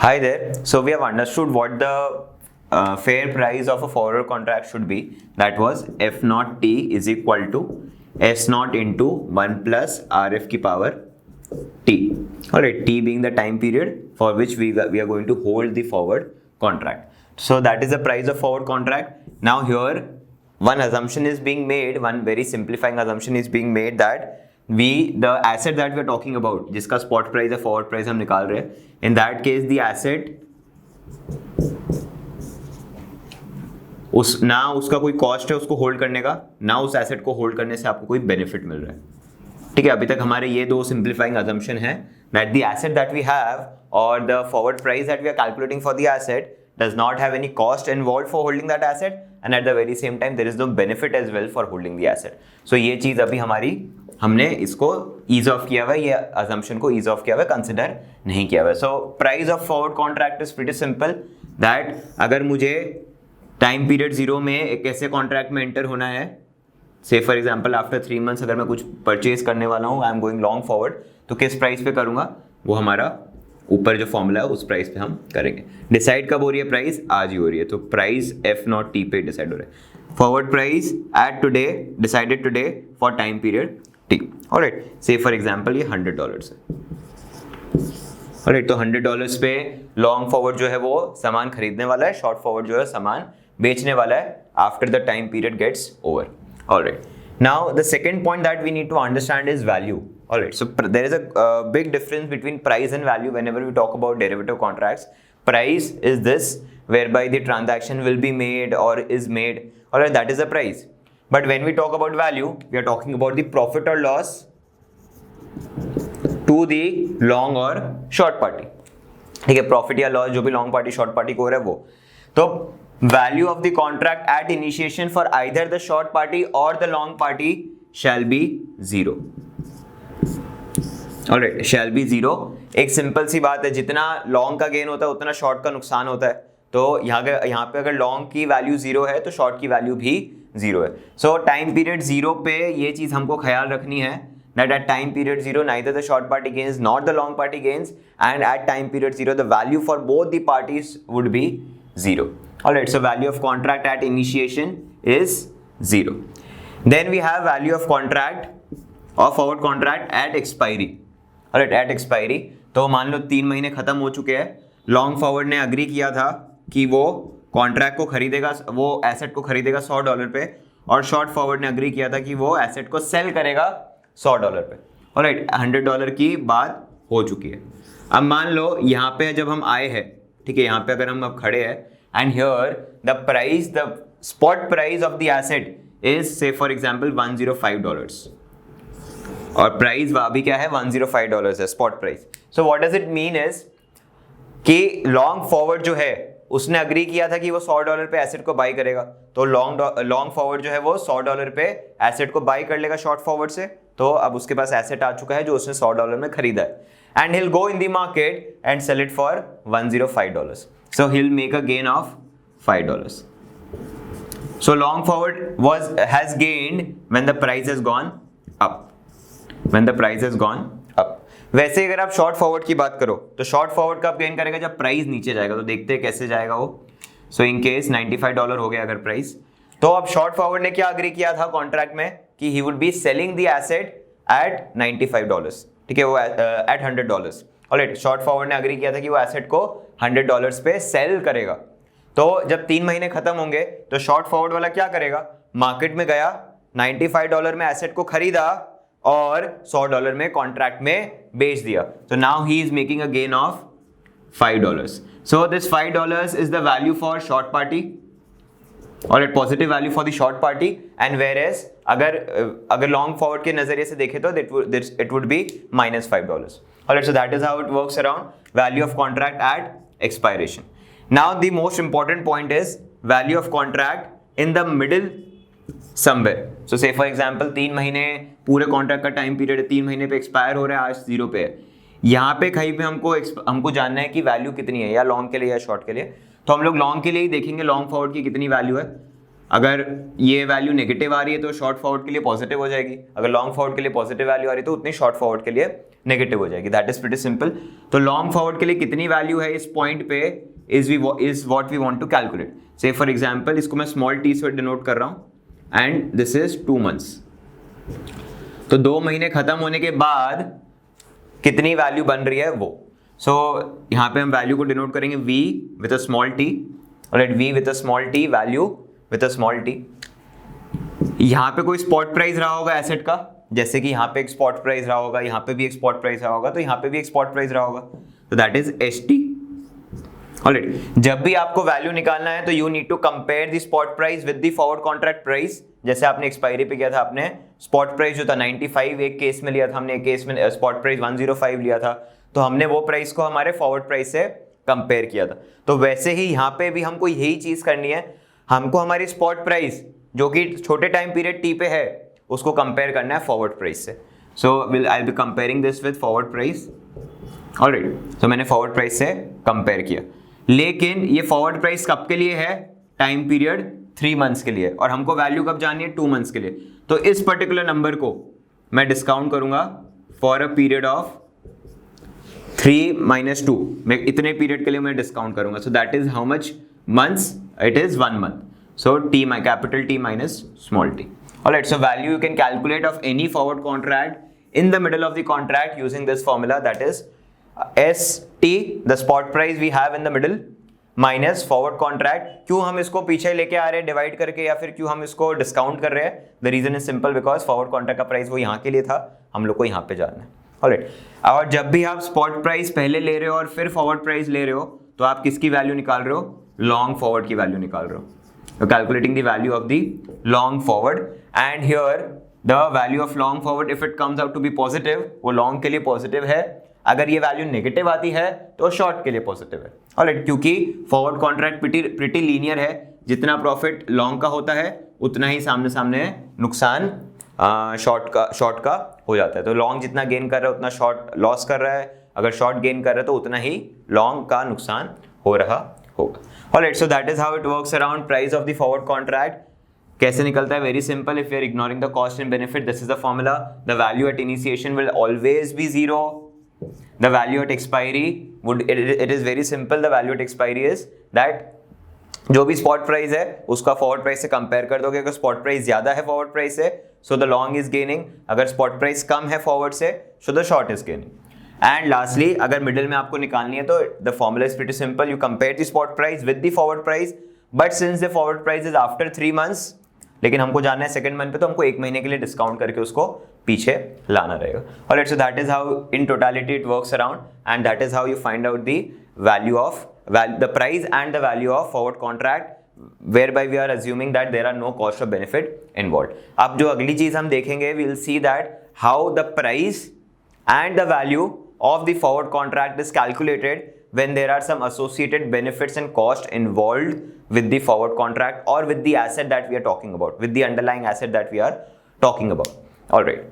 Hi there. So we have understood what the fair price of a forward contract should be. That was F naught T is equal to S naught into 1 plus RF की power T. Alright, T being the time period for which we are going to hold the forward contract. So that is the price of forward contract. Now here one assumption is being made, one very simplifying assumption is being made that the asset that we are talking about, जिसका spot price है forward price हम निकाल रहे हैं, in that case the asset ना उसका कोई cost है उसको होल्ड करने का, ना उस एसेट को होल्ड करने से आपको कोई बेनिफिट मिल रहा है. ठीक है, अभी तक हमारे ये दो सिंप्लीफाइंग assumption है that the asset that we have or the forward price that we are calculating for the asset does not have any cost involved for holding that asset and at the very same time there is no benefit as well for holding the asset. So ये चीज़ अभी हमने इसको ease off किया हुआ है, ये assumption को ease off किया हुआ है, consider नहीं किया हुआ है. So price of forward contract is pretty simple that अगर मुझे टाइम पीरियड जीरो में एक ऐसे कॉन्ट्रैक्ट में एंटर होना है, से फॉर एग्जांपल आफ्टर 3 months अगर मैं कुछ परचेज करने वाला हूँ, I am going long forward, तो किस प्राइस पे करूँगा, वो हमारा ऊपर जो फॉर्मूला है उस प्राइस पे हम करेंगे. डिसाइड कब हो रही है प्राइस, आज ही हो रही है, तो प्राइस एफ नॉट टी पे डिसाइड हो रहा है. Forward price at today decided today for time period T. Alright, say for example ये $100 है. ऑलराइट, तो $100 पे लॉन्ग फॉरवर्ड जो है वो सामान खरीदने वाला है, शॉर्ट फॉरवर्ड जो है सामान बेचने वाला है after the time period gets over. Alright, now the second point that we need to understand is value. Alright, so there is a big difference between price and value whenever we talk about derivative contracts. Price is this whereby the transaction will be made or is made. Alright, that is the price. But when we talk about value, we are talking about the profit or loss to the long or short party. ठीक है, profit या loss जो भी long party short party को हो रहा है वो. तो value of the contract at initiation for either the short party or the long party shall be zero. Alright, shall be zero. एक सिंपल सी बात है, जितना लॉन्ग का गेन होता है उतना शॉर्ट का नुकसान होता है. तो यहाँ पे अगर लॉन्ग की वैल्यू जीरो है तो शॉर्ट की वैल्यू भी जीरो है. सो टाइम पीरियड जीरो पे ये चीज हमको ख्याल रखनी है that at time period zero neither the short party gains nor the long party gains, and at time period zero the value for both the parties would be zero. Alright, so value of contract at initiation is zero. Then we have value of contract or forward contract at expiry. Alright, at expiry, तो मान लो 3 महीने खत्म हो चुके हैं, long forward ने agree किया था कि वो कॉन्ट्रैक्ट को खरीदेगा, वो एसेट को खरीदेगा $100 पे, और शॉर्ट फॉरवर्ड ने अग्री किया था कि वो एसेट को सेल करेगा $100 पे. ऑलराइट, $100 की बात हो चुकी है. अब मान लो यहाँ पे जब हम आए हैं, ठीक है, यहाँ पे अगर हम अब खड़े हैं and here the spot price of the asset is say for example $105 और प्राइस वहाँ भी क्या है $105 है spot price. So what does it mean is कि लॉन्ग फॉरवर्ड जो है उसने अग्री किया था कि वो $100 पे एसेट को बाई करेगा, तो लॉन्ग फॉरवर्ड जो है वो $100 पे एसेट को बाई कर लेगा शॉर्ट फॉरवर्ड से. तो अब उसके पास एसेट आ चुका है जो उसने $100 में खरीदा है, and he'll go in the market and sell it for $105. So he'll make a gain of $5. So long forward has gained when the price has gone up. When the price has gone up. वैसे अगर आप short forward की बात करो तो short forward कब gain करेगा, जब प्राइस नीचे जाएगा. तो देखते हैं कैसे जाएगा वो. सो इन केस $95 हो गया अगर प्राइस, तो अब शॉर्ट फॉरवर्ड ने क्या अग्री किया था कॉन्ट्रैक्ट में कि he would be selling the asset eight $95. ठीक है, वो एट $100. ऑलराइट, शॉर्ट फॉरवर्ड ने अग्री किया था कि वो एसेट को $100 पे सेल करेगा. तो जब 3 महीने खत्म होंगे तो शॉर्ट फॉरवर्ड वाला क्या करेगा, मार्केट में गया, $95 में एसेट को खरीदा और $100 में कॉन्ट्रैक्ट में बेच दिया. तो now he is making a gain of $5. So this $5 is the value for short party और it positive value for the short party, and whereas अगर लॉन्ग फॉरवर्ड के नजरिए से देखें तो it would be -$5. Alright, so that is how it works around value of contract at expiration. Now the most important point is value of contract in the middle somewhere. So say for example 3 महीने पूरे contract का time period है, 3 महीने पे expire हो रहा है, आज 0 पे है. यहाँ पे कहीं पे हमको जानना है कि वैल्यू कितनी है, या लॉन्ग के लिए या शॉर्ट के लिए. तो हम लोग लॉन्ग के लिए ही देखेंगे लॉन्ग फॉरवर्ड की कितनी वैल्यू है. अगर ये वैल्यू नेगेटिव आ रही है तो शॉर्ट फॉरवर्ड के लिए पॉजिटिव हो जाएगी, अगर लॉन्ग फॉरवर्ड के लिए पॉजिटिव वैल्यू आ रही है तो उतनी शॉर्ट फॉरवर्ड के लिए नेगेटिव हो जाएगी. That is pretty simple. तो लॉन्ग फॉरवर्ड के लिए कितनी वैल्यू है इस पॉइंट पे is what we want to calculate. Say for example इसको मैं स्मॉल टी से डिनोट कर रहा हूं एंड दिस इज 2 months. तो 2 महीने खत्म होने के बाद कितनी वैल्यू बन रही है वो. सो यहाँ पे हम वैल्यू को डिनोट करेंगे v with a small t. Alright, v with a small t, value with a small t. यहाँ पे कोई स्पॉट प्राइस रहा होगा एसेट का, जैसे कि यहाँ पे एक स्पॉट प्राइस रहा होगा, यहाँ पे भी एक स्पॉट प्राइस रहा होगा, तो यहाँ पे भी एक स्पॉट प्राइस रहा होगा. तो दैट इज st. ऑलराइट, जब भी आपको वैल्यू निकालना है तो you need to compare the spot price with the forward contract price. जैसे आपने एक्सपायरी पे किया था, आपने स्पॉट प्राइस जो था 95 एक केस में लिया था हमने, एक केस में स्पॉट प्राइस 105 लिया था, तो हमने वो प्राइस को हमारे फॉरवर्ड प्राइस से कंपेयर किया था. तो वैसे ही यहाँ पे भी हमको यही चीज करनी है, हमको हमारी स्पॉट प्राइस जो कि छोटे टाइम पीरियड टी पे है उसको कंपेयर करना है फॉरवर्ड प्राइस से. So I will be comparing this with forward price. Alright, so मैंने फॉरवर्ड प्राइस से कंपेयर किया, लेकिन ये फॉरवर्ड प्राइस कब के लिए है, टाइम पीरियड 3 months के लिए, और हमको वैल्यू कब जानी है, 2 months के लिए. तो इस पर्टिकुलर नंबर को मैं डिस्काउंट करूंगा फॉर अ पीरियड ऑफ 3 - 2. मैं इतने पीरियड के लिए मैं डिस्काउंट करूंगा. सो that is how much months, it is 1 month. So T capital T minus small t. Alright, so value you can calculate of any forward contract in the middle of the contract using this formula, that is ST, the spot price we have in the middle, minus forward contract. क्यों हम इसको पीछे लेके आ रहे हैं divide करके, या फिर क्यों हम इसको डिस्काउंट कर रहे हैं? The reason is simple, because forward contract का प्राइस वो यहाँ के लिए था, हम लोग को यहाँ पे जाना है. ऑलराइट, और जब भी आप स्पॉट प्राइस पहले ले रहे हो और फिर फॉरवर्ड प्राइस ले रहे हो, तो आप किसकी वैल्यू निकाल रहे हो, लॉन्ग फॉरवर्ड की वैल्यू निकाल रहे हो. तो calculating the value of the long forward, and here the value of long forward if it comes out to be positive, वो लॉन्ग के लिए पॉजिटिव है. अगर ये वैल्यू नेगेटिव आती है तो शॉर्ट के लिए पॉजिटिव है. ऑलराइट, क्योंकि फॉरवर्ड कॉन्ट्रैक्ट प्रीटी लीनियर है, जितना प्रॉफिट लॉन्ग का होता है उतना ही सामने सामने नुकसान शॉर्ट का हो जाता है. तो लॉन्ग जितना गेन कर रहा है उतना शॉर्ट लॉस कर रहा है, अगर शॉर्ट गेन कर रहा है तो उतना ही लॉन्ग का नुकसान हो रहा होगा. Alright, so that is how it works around price of the forward contract. कैसे निकलता है, very simple. If you are ignoring the cost and benefit, this is the formula. The value at initiation will always be 0. The value at expiry would it is very simple. The value at expiry is that जो भी spot price है उसका forward price से compare कर दोगे. अगर spot price ज्यादा है फॉरवर्ड प्राइस से, so the long is gaining. अगर स्पॉट प्राइस कम है फॉरवर्ड से, so the short is gaining. And lastly, अगर मिडिल में आपको निकालनी है तो the formula is pretty simple. You compare the spot price with the forward price, but since the forward price is after 3 months, लेकिन हमको जाना है सेकंड मंथ पे, तो हमको 1 महीने के लिए डिस्काउंट करके उसको पीछे लाना रहेगा. Alright, so that is how in totality it works around, and that is how you find out the value of the price and the value of forward contract, whereby we are assuming that there are no cost or benefit involved. अब जो अगली चीज हम देखेंगे, we will see that how the price and the value of the forward contract is calculated when there are some associated benefits and cost involved with the forward contract or with the asset that we are talking about, with the underlying asset that we are talking about. All right.